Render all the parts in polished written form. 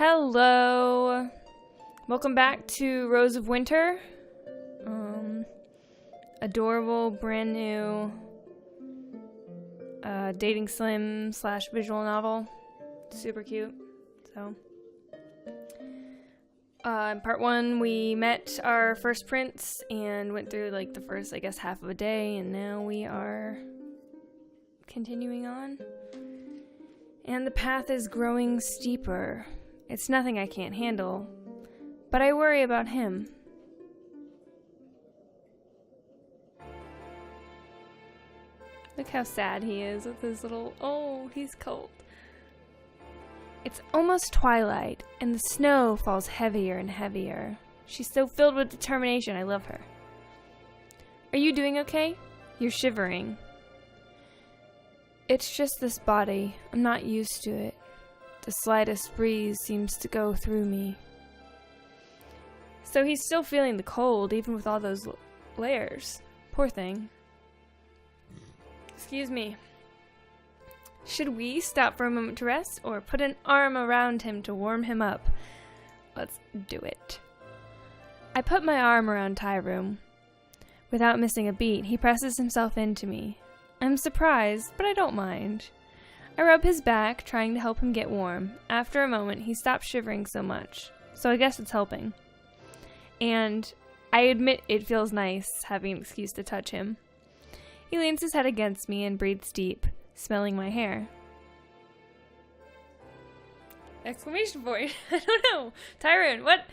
Hello. Welcome back to Rose of Winter. Adorable, brand new dating sim / visual novel. Super cute. So, in part 1, we met our first prince and went through like the first, I guess, half of a day, and now we are continuing on. And the path is growing steeper. It's nothing I can't handle, but I worry about him. Look how sad he is with his little, oh, he's cold. It's almost twilight, and the snow falls heavier and heavier. She's so filled with determination, I love her. Are you doing okay? You're shivering. It's just this body. I'm not used to it. The slightest breeze seems to go through me. So he's still feeling the cold, even with all those layers. Poor thing. Excuse me. Should we stop for a moment to rest, or put an arm around him to warm him up? Let's do it. I put my arm around Tyrone. Without missing a beat, he presses himself into me. I'm surprised, but I don't mind. I rub his back, trying to help him get warm. After a moment, he stops shivering so much, so I guess it's helping. And I admit it feels nice having an excuse to touch him. He leans his head against me and breathes deep, smelling my hair. Exclamation point. I don't know. Tyrone, what?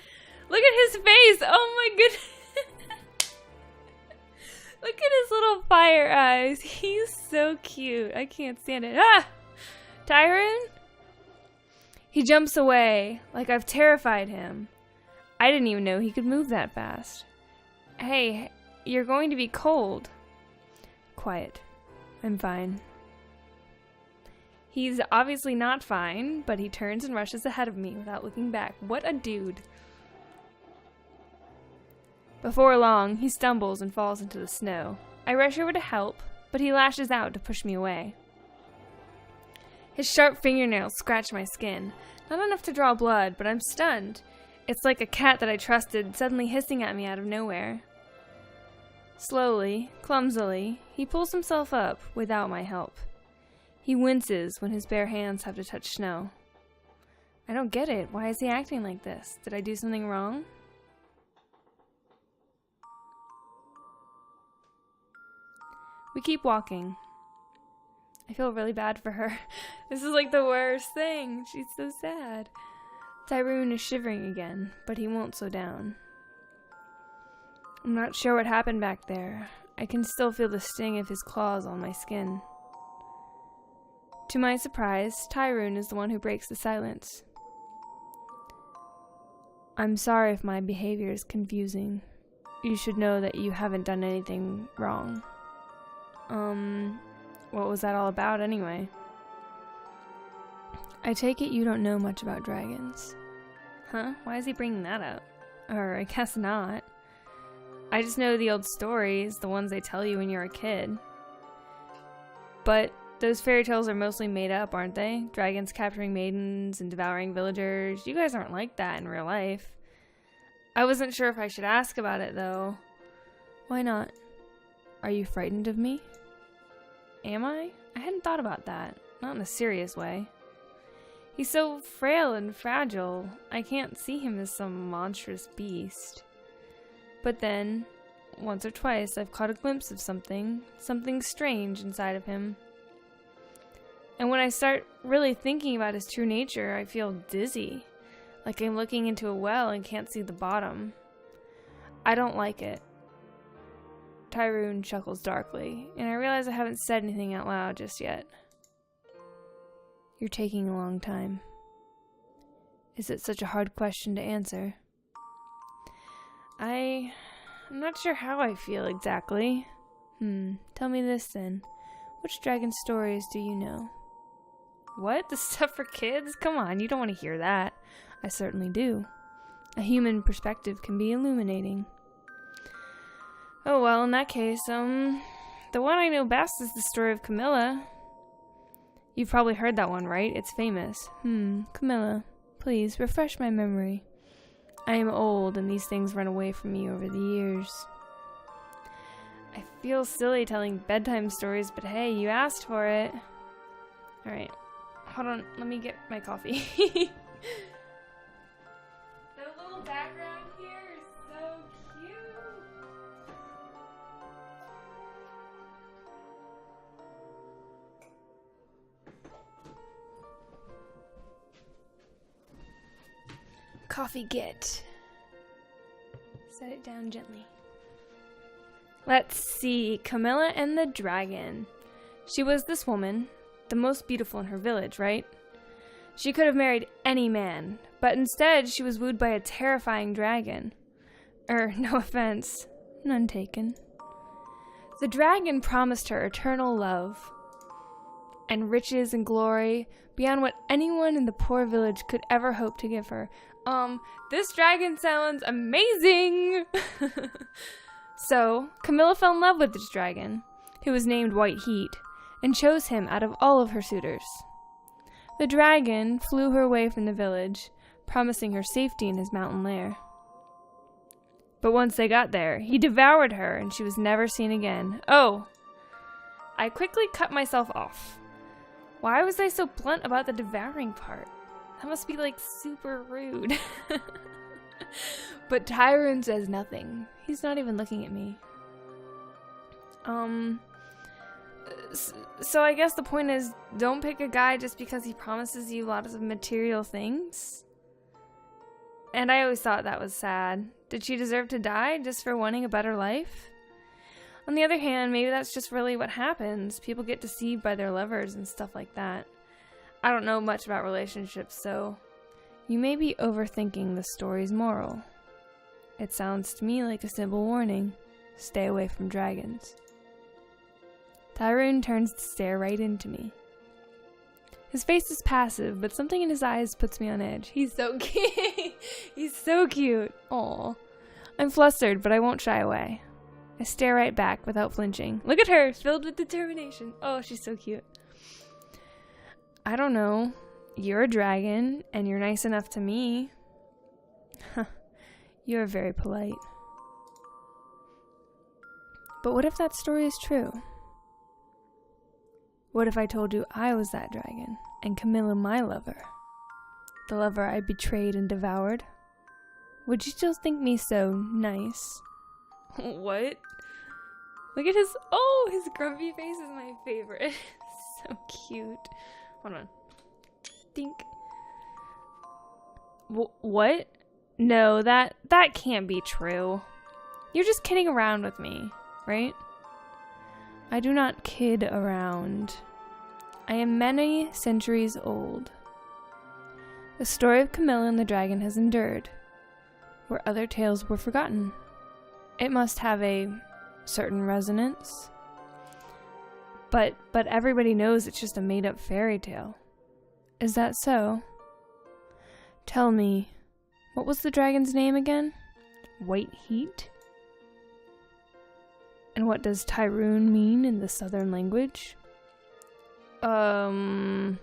Look at his face. Oh my goodness. Look at his little fire eyes. He's so cute. I can't stand it. Ah! Tyrone? He jumps away, like I've terrified him. I didn't even know he could move that fast. Hey, you're going to be cold. Quiet. I'm fine. He's obviously not fine, but he turns and rushes ahead of me without looking back. What a dude. Before long, he stumbles and falls into the snow. I rush over to help, but he lashes out to push me away. His sharp fingernails scratch my skin. Not enough to draw blood, but I'm stunned. It's like a cat that I trusted suddenly hissing at me out of nowhere. Slowly, clumsily, he pulls himself up without my help. He winces when his bare hands have to touch snow. I don't get it. Why is he acting like this? Did I do something wrong? We keep walking. I feel really bad for her. This is like the worst thing. She's so sad. Tyrone is shivering again, but he won't slow down. I'm not sure what happened back there. I can still feel the sting of his claws on my skin. To my surprise, Tyrone is the one who breaks the silence. I'm sorry if my behavior is confusing. You should know that you haven't done anything wrong. What was that all about anyway? I take it you don't know much about dragons. Huh? Why is he bringing that up? Or I guess not. I just know the old stories, the ones they tell you when you're a kid. But those fairy tales are mostly made up, aren't they? Dragons capturing maidens and devouring villagers. You guys aren't like that in real life. I wasn't sure if I should ask about it, though. Why not? Are you frightened of me? Am I? I hadn't thought about that. Not in a serious way. He's so frail and fragile. I can't see him as some monstrous beast. But then, once or twice, I've caught a glimpse of something strange inside of him. And when I start really thinking about his true nature, I feel dizzy, like I'm looking into a well and can't see the bottom. I don't like it. Tyrone chuckles darkly, and I realize I haven't said anything out loud just yet. You're taking a long time. Is it such a hard question to answer? I'm not sure how I feel exactly. Tell me this then. Which dragon stories do you know? What? The stuff for kids? Come on, you don't want to hear that. I certainly do. A human perspective can be illuminating. Oh well, in that case, the one I know best is the story of Camilla. You've probably heard that one, right? It's famous. Camilla. Please, refresh my memory. I am old, and these things run away from me over the years. I feel silly telling bedtime stories, but hey, you asked for it. Alright. Hold on, let me get my coffee. The little background here is so cute. Coffee get. Set it down gently. Let's see. Camilla and the Dragon. She was this woman, the most beautiful in her village, right? She could have married any man, but instead she was wooed by a terrifying dragon. No offense, none taken. The dragon promised her eternal love and riches and glory beyond what anyone in the poor village could ever hope to give her. This dragon sounds amazing! So, Camilla fell in love with this dragon, who was named White Heat, and chose him out of all of her suitors. The dragon flew her away from the village, promising her safety in his mountain lair. But once they got there, he devoured her, and she was never seen again. Oh! I quickly cut myself off. Why was I so blunt about the devouring part? That must be, like, super rude. But Tyrone says nothing. He's not even looking at me. So I guess the point is, don't pick a guy just because he promises you lots of material things. And I always thought that was sad. Did she deserve to die just for wanting a better life? On the other hand, maybe that's just really what happens. People get deceived by their lovers and stuff like that. I don't know much about relationships, so you may be overthinking the story's moral. It sounds to me like a simple warning. Stay away from dragons. Tyrone turns to stare right into me. His face is passive, but something in his eyes puts me on edge. He's so cute. He's so cute. Aw. I'm flustered, but I won't shy away. I stare right back without flinching. Look at her, filled with determination. Oh, she's so cute. I don't know. You're a dragon, and you're nice enough to me. You're very polite. But what if that story is true? What if I told you I was that dragon, and Camilla my lover? The lover I betrayed and devoured? Would you still think me so nice? What? Look at his grumpy face is my favorite. So cute. Hold on. Think. What? No, that can't be true. You're just kidding around with me, right? I do not kid around. I am many centuries old. The story of Camilla and the dragon has endured, where other tales were forgotten. It must have a certain resonance. But everybody knows it's just a made-up fairy tale. Is that so? Tell me, what was the dragon's name again? White Heat? And what does Tyrone mean in the southern language? I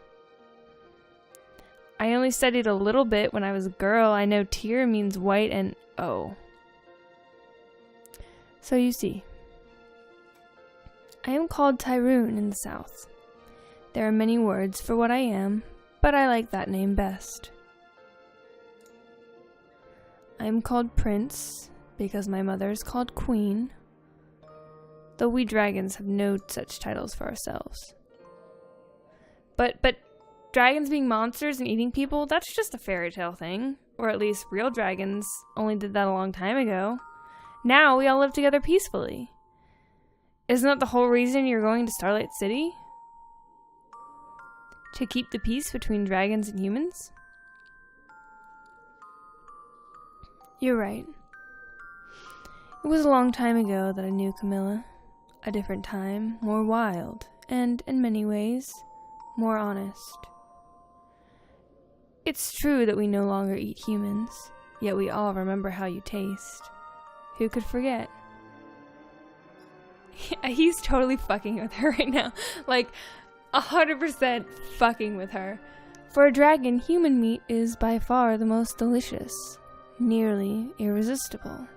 only studied a little bit when I was a girl. I know Tyr means white and oh. So you see, I am called Tyrone in the south. There are many words for what I am, but I like that name best. I am called Prince because my mother is called Queen, though we dragons have no such titles for ourselves. But dragons being monsters and eating people, that's just a fairy tale thing. Or at least real dragons only did that a long time ago. Now we all live together peacefully. Isn't that the whole reason you're going to Starlight City? To keep the peace between dragons and humans? You're right. It was a long time ago that I knew Camilla. A different time, more wild, and, in many ways, more honest. It's true that we no longer eat humans, yet we all remember how you taste. Who could forget? He's totally fucking with her right now. Like, 100% fucking with her. For a dragon, human meat is by far the most delicious, nearly irresistible.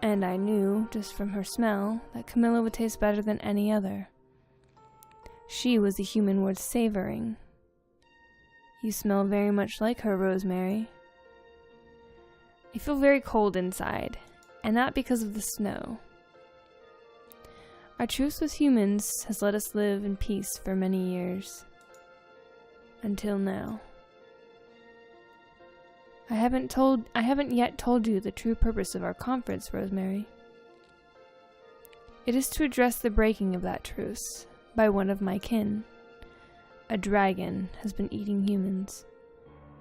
And I knew, just from her smell, that Camilla would taste better than any other. She was a human worth savoring. You smell very much like her, Rosemary. I feel very cold inside, and not because of the snow. Our truce with humans has let us live in peace for many years. Until now. I haven't yet told you the true purpose of our conference, Rosemary. It is to address the breaking of that truce by one of my kin. A dragon has been eating humans.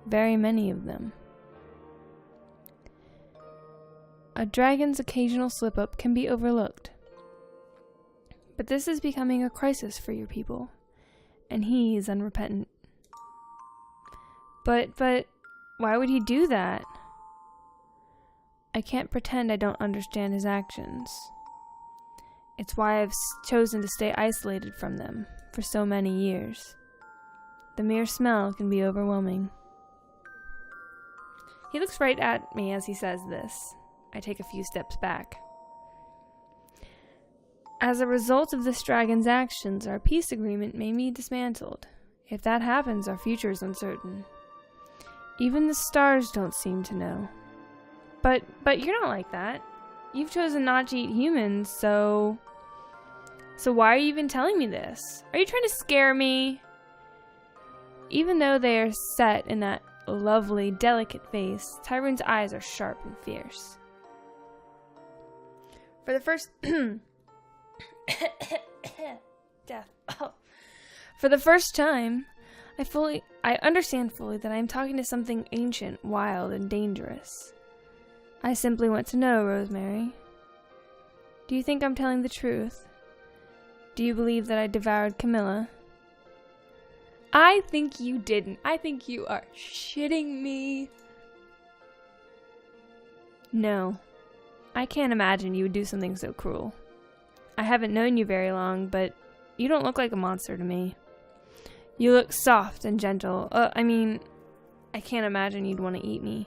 Very many of them. A dragon's occasional slip-up can be overlooked. But this is becoming a crisis for your people, and he is unrepentant. But, why would he do that? I can't pretend I don't understand his actions. It's why I've chosen to stay isolated from them for so many years. The mere smell can be overwhelming. He looks right at me as he says this. I take a few steps back. As a result of this dragon's actions, our peace agreement may be dismantled. If that happens, our future is uncertain. Even the stars don't seem to know. But you're not like that. You've chosen not to eat humans, so why are you even telling me this? Are you trying to scare me? Even though they are set in that lovely, delicate face, Tyroon's eyes are sharp and fierce. For the first death. For the first time, I understand fully that I am talking to something ancient, wild, and dangerous. I simply want to know, Rosemary. Do you think I'm telling the truth? Do you believe that I devoured Camilla? I think you didn't. I think you are shitting me. No. I can't imagine you would do something so cruel. I haven't known you very long, but you don't look like a monster to me. You look soft and gentle. I can't imagine you'd want to eat me.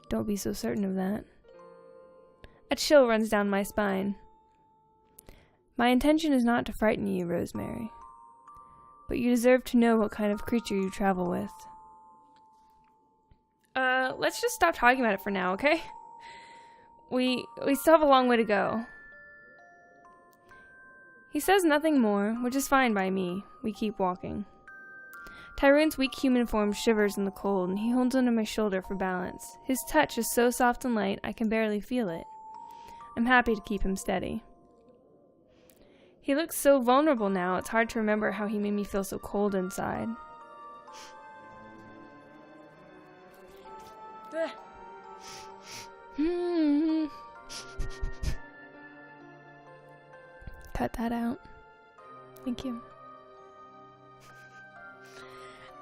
Don't be so certain of that. A chill runs down my spine. My intention is not to frighten you, Rosemary. But you deserve to know what kind of creature you travel with. Let's just stop talking about it for now, okay? We still have a long way to go. He says nothing more, which is fine by me. We keep walking. Tyroon's weak human form shivers in the cold, and he holds onto my shoulder for balance. His touch is so soft and light, I can barely feel it. I'm happy to keep him steady. He looks so vulnerable now, it's hard to remember how he made me feel so cold inside. Cut that out. Thank you.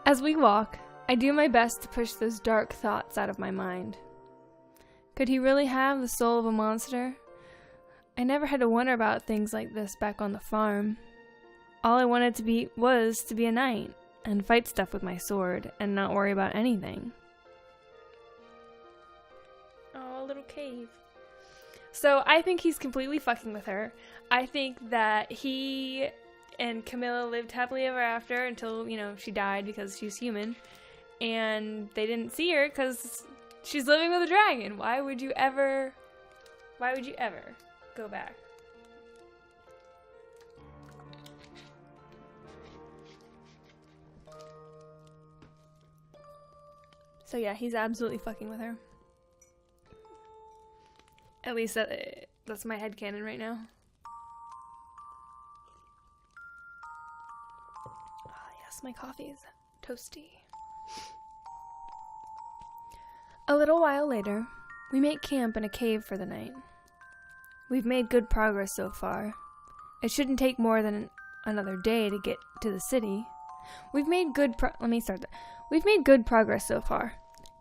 As we walk, I do my best to push those dark thoughts out of my mind. Could he really have the soul of a monster? I never had to wonder about things like this back on the farm. All I wanted to be was to be a knight and fight stuff with my sword and not worry about anything. Oh, a little cave. So I think he's completely fucking with her. I think that he and Camilla lived happily ever after until, she died because she's human. And they didn't see her because she's living with a dragon. Why would you ever go back? So yeah, he's absolutely fucking with her. At least that's my headcanon right now. Ah, yes, my coffee is toasty. A little while later, we make camp in a cave for the night. We've made good progress so far. It shouldn't take more than another day to get to the city. We've made good progress so far.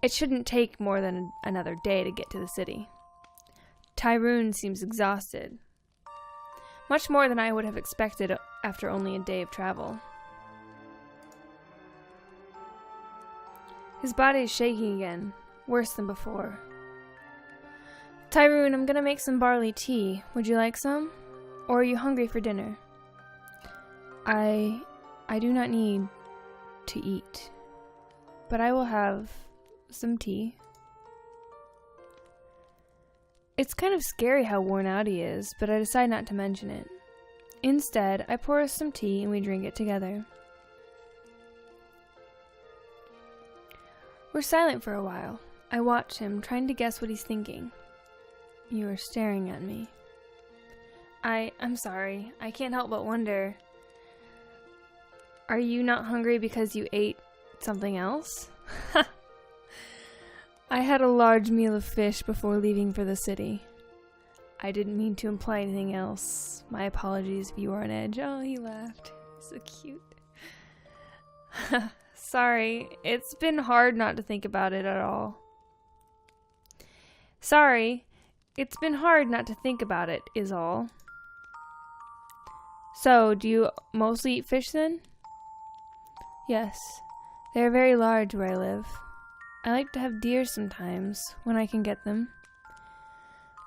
It shouldn't take more than another day to get to the city. Tyroon seems exhausted. Much more than I would have expected after only a day of travel. His body is shaking again, worse than before. Tyrone, I'm gonna make some barley tea. Would you like some? Or are you hungry for dinner? I do not need to eat, but I will have some tea. It's kind of scary how worn out he is, but I decide not to mention it. Instead, I pour us some tea and we drink it together. We're silent for a while. I watch him, trying to guess what he's thinking. You are staring at me. I'm sorry. I can't help but wonder. Are you not hungry because you ate something else? I had a large meal of fish before leaving for the city. I didn't mean to imply anything else. My apologies if you are on edge. Oh, he laughed. So cute. Sorry, it's been hard not to think about it at all. Sorry, it's been hard not to think about it, is all. So, do you mostly eat fish then? Yes, they are very large where I live. I like to have deer sometimes, when I can get them.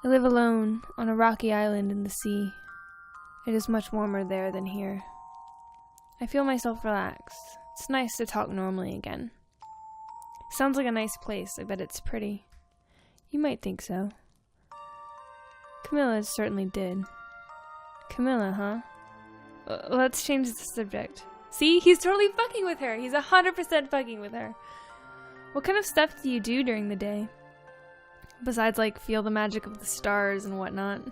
I live alone, on a rocky island in the sea. It is much warmer there than here. I feel myself relax. It's nice to talk normally again. Sounds like a nice place. I bet it's pretty. You might think so. Camilla certainly did. Camilla, huh? Let's change the subject. See? He's totally fucking with her. He's 100% fucking with her. What kind of stuff do you do during the day? Besides, like, feel the magic of the stars and whatnot.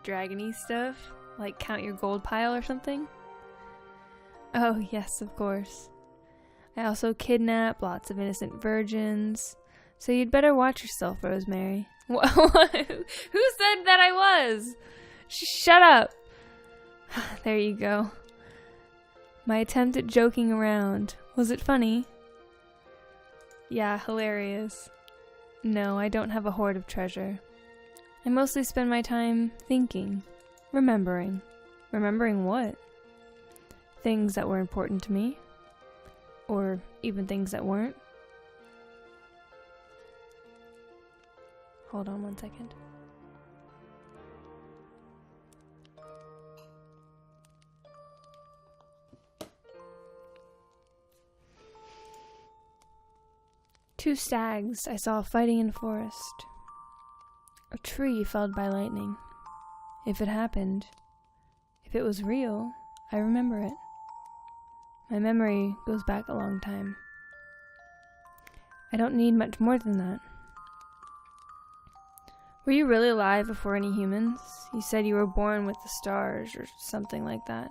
Dragon-y stuff? Like, count your gold pile or something? Oh, yes, of course. I also kidnap lots of innocent virgins. So you'd better watch yourself, Rosemary. Who said that I was? Shut up. There you go. My attempt at joking around. Was it funny? Yeah, hilarious. No, I don't have a hoard of treasure. I mostly spend my time thinking, remembering. Remembering what? Things that were important to me. Or even things that weren't. Hold on one second. Two stags I saw fighting in the forest. A tree felled by lightning. If it happened, if it was real, I remember it. My memory goes back a long time. I don't need much more than that. Were you really alive before any humans? You said you were born with the stars or something like that.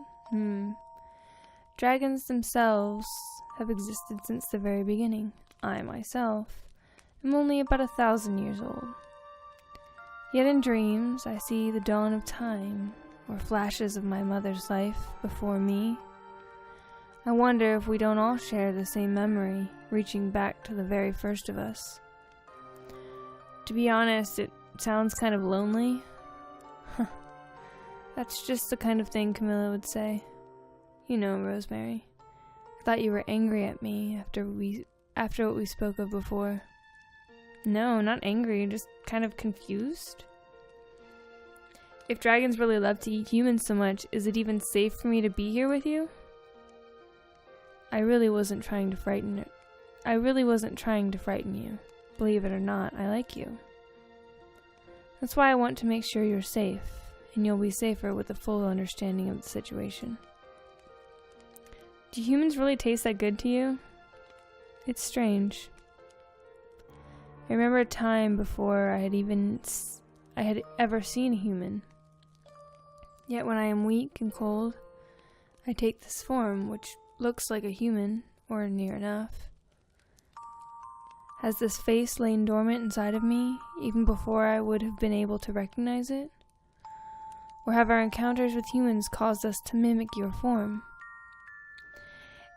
Dragons themselves have existed since the very beginning. I, myself, am only about 1,000 years old. Yet in dreams, I see the dawn of time, or flashes of my mother's life before me. I wonder if we don't all share the same memory, reaching back to the very first of us. To be honest, it sounds kind of lonely. That's just the kind of thing Camilla would say. You know, Rosemary. I thought you were angry at me after what we spoke of before. No, not angry, just kind of confused. If dragons really love to eat humans so much, is it even safe for me to be here with you? I really wasn't trying to frighten you. Believe it or not, I like you. That's why I want to make sure you're safe, and you'll be safer with a full understanding of the situation. Do humans really taste that good to you? It's strange. I remember a time before I had ever seen a human. Yet when I am weak and cold, I take this form, which looks like a human, or near enough. Has this face lain dormant inside of me, even before I would have been able to recognize it? Or have our encounters with humans caused us to mimic your form?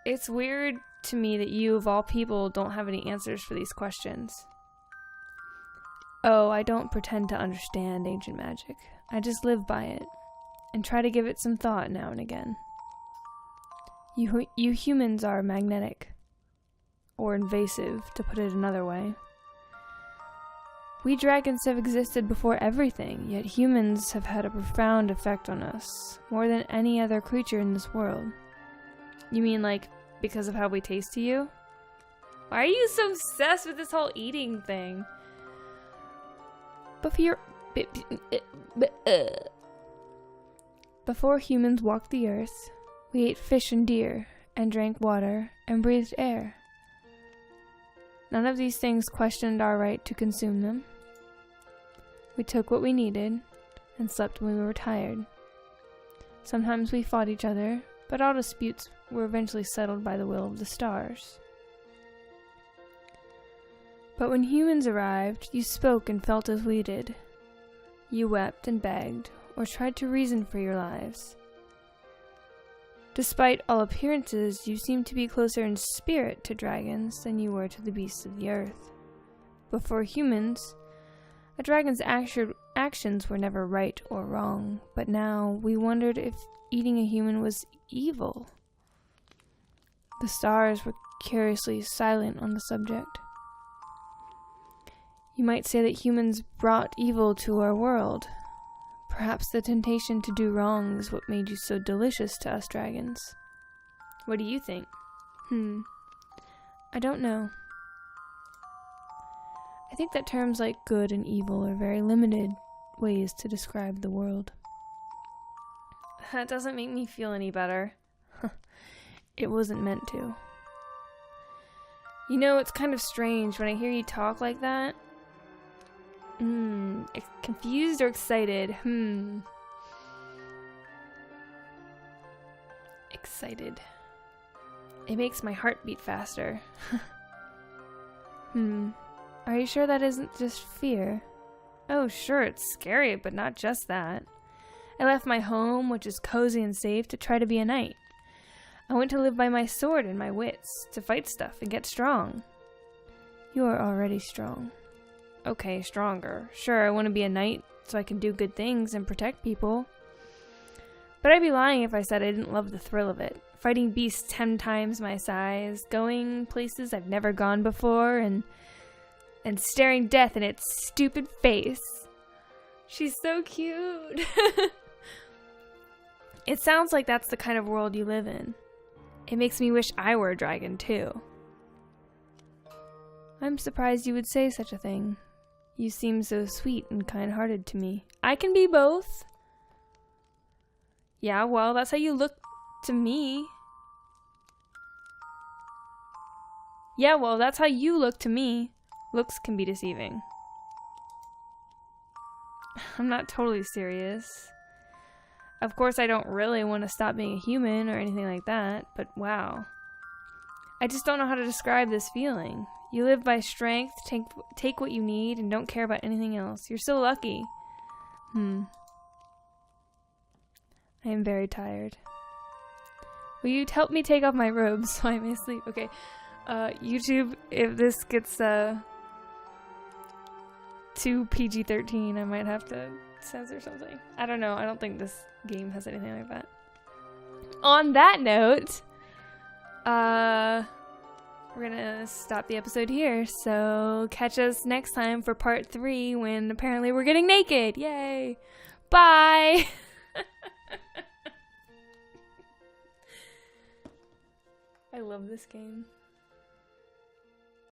It's weird to me that you, of all people, don't have any answers for these questions. Oh, I don't pretend to understand ancient magic. I just live by it, and try to give it some thought now and again. You humans are magnetic. or invasive, to put it another way. We dragons have existed before everything, yet humans have had a profound effect on us, more than any other creature in this world. You mean, like, because of how we taste to you? Why are you so obsessed with this whole eating thing? Before humans walked the earth, we ate fish and deer, and drank water, and breathed air. None of these things questioned our right to consume them. We took what we needed, and slept when we were tired. Sometimes we fought each other, but all disputes were eventually settled by the will of the stars. But when humans arrived, you spoke and felt as we did. You wept and begged, or tried to reason for your lives. Despite all appearances, you seemed to be closer in spirit to dragons than you were to the beasts of the earth. Before humans, a dragon's actions were never right or wrong, but now we wondered if eating a human was evil. The stars were curiously silent on the subject. You might say that humans brought evil to our world. Perhaps the temptation to do wrong is what made you so delicious to us dragons. What do you think? I don't know. I think that terms like good and evil are very limited ways to describe the world. That doesn't make me feel any better. It wasn't meant to. You know, it's kind of strange when I hear you talk like that. Confused or excited? Excited. It makes my heart beat faster. Are you sure that isn't just fear? Oh, sure, it's scary, but not just that. I left my home, which is cozy and safe, to try to be a knight. I went to live by my sword and my wits, to fight stuff and get strong. You are already strong. Okay, stronger. Sure, I want to be a knight so I can do good things and protect people. But I'd be lying if I said I didn't love the thrill of it. Fighting beasts 10 times my size, going places I've never gone before, and staring death in its stupid face. She's so cute. It sounds like that's the kind of world you live in. It makes me wish I were a dragon too. I'm surprised you would say such a thing. You seem so sweet and kind-hearted to me. I can be both. Yeah, well, that's how you look to me. Yeah, well, that's how you look to me. Looks can be deceiving. I'm not totally serious. Of course, I don't really want to stop being a human or anything like that, but wow. I just don't know how to describe this feeling. You live by strength, take what you need, and don't care about anything else. You're so lucky. I am very tired. Will you help me take off my robes so I may sleep? Okay. YouTube, if this gets too PG-13, I might have to censor something. I don't know. I don't think this game has anything like that. On that note, we're gonna stop the episode here, so catch us next time for part 3 when apparently we're getting naked. Yay! Bye! I love this game.